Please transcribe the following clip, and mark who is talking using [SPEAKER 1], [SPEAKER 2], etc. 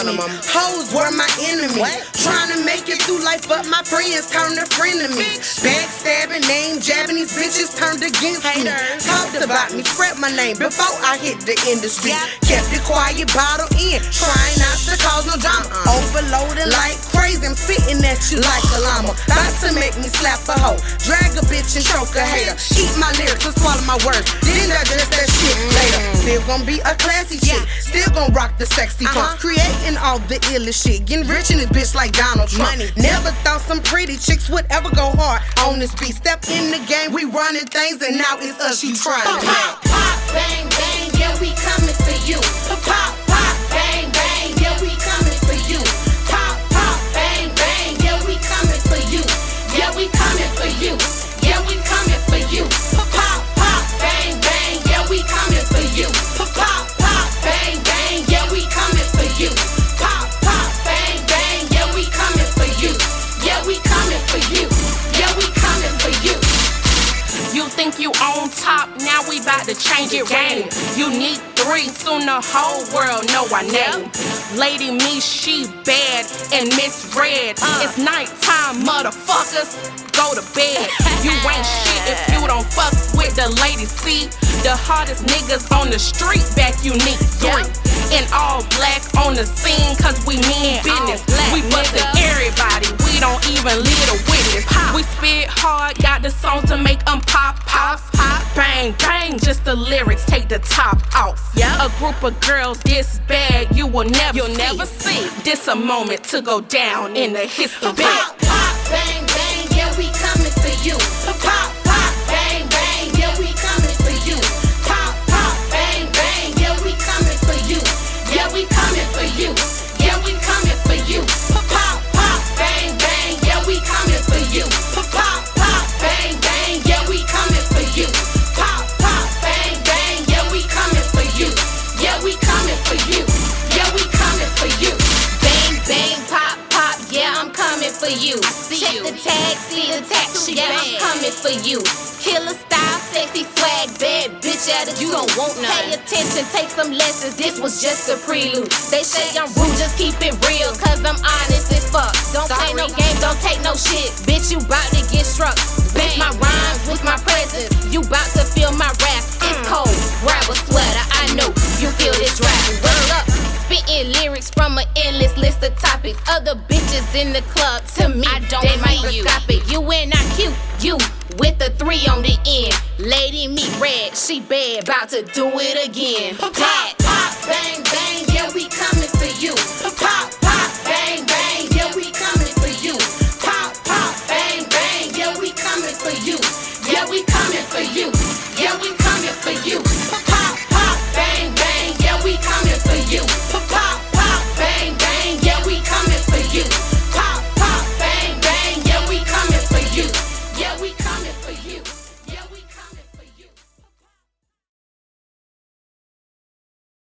[SPEAKER 1] me. Hoes were my enemy. Trying to make it through life, but my friends turned to frenemies. Backstabbing, name jabbing, these bitches turned against me. Talked about me, spread my name before I hit the industry. Kept it quiet, bottle in, trying not to cause no drama. Overloading like crazy, I'm spitting at you like a llama. About to make me slap a hoe, drag a bitch and choke a hater. Eat my lyrics and swallow my words, then digest that shit later. Still gonna be a classy chick, still gonna rock the sexy pump. Creating all the illest shit, getting rich in this bitch like Donald Trump. Never thought some pretty chicks would ever go hard on this beat. Step in the game, we running things, and now it's us you trying to
[SPEAKER 2] pop, pop, bang, bang, yeah, we coming for you. Pop, pop, bang, bang, yeah, we coming for you. Pop, pop, bang, bang, yeah, we coming for you. Yeah, we coming for you. Yeah, we coming for you. Pop, pop, bang, bang, yeah, we coming for you. Pop, pop, bang, bang, yeah, we coming for you. Pop, pop, bang, bang, yeah, we coming for you. Yeah, we coming for you. Yeah, we coming for you.
[SPEAKER 3] You think you on top, now we bout to change the game. You need 3, soon the whole world know our name. Lady Me, she bad and misread. It's nighttime, motherfuckers, go to bed. You ain't shit if you don't fuck with the Lady C. The hardest niggas on the street, back unique 3. In all black on the scene, cause we mean business. We bustin' everybody, we don't even lead a witness. We spit hard, got the songs to make them pop, pop, pop. Bang, bang, just the lyrics, take the top off. A group of girls this bad, you'll never see. This a moment to go down in the history.
[SPEAKER 2] Pop, pop, bang, bang, yeah, we coming for you. Pop, pop, bang, bang, yeah, we coming for you. Pop, pop, bang, bang, yeah, we coming for you. Yeah, we coming for you. Yeah, we coming for you. Pop, pop, bang, bang, yeah, we coming for you. Pop, pop, bang, bang, yeah, we coming for you. Pop, pop, bang, bang, yeah, we coming for you. Yeah, we coming for you. Yeah, we coming for you.
[SPEAKER 4] Bang, bang, pop, pop, yeah, I'm coming for you. Check the tag, see the tag, yeah, I'm coming for you. Killer style, sexy swag, bad bitch attitude. You don't want none. Pay attention, take some lessons, this was just a prelude. They say I'm rude, just keep it real, cause I'm honest as fuck. Don't play no games, don't take no shit, bitch, you bout to get struck. Bang my rhymes with my presence, you bout to feel my wrath. It's cold, grab a sweater, I know you feel this draft. Word up, spitting lyrics from an endless list of topics. Other bitches in the club, to me, they microscopic. You and I cute, you with a 3 on the end. Lady Me red, she bad, bout to do it again.
[SPEAKER 2] Pop, pop, bang, bang.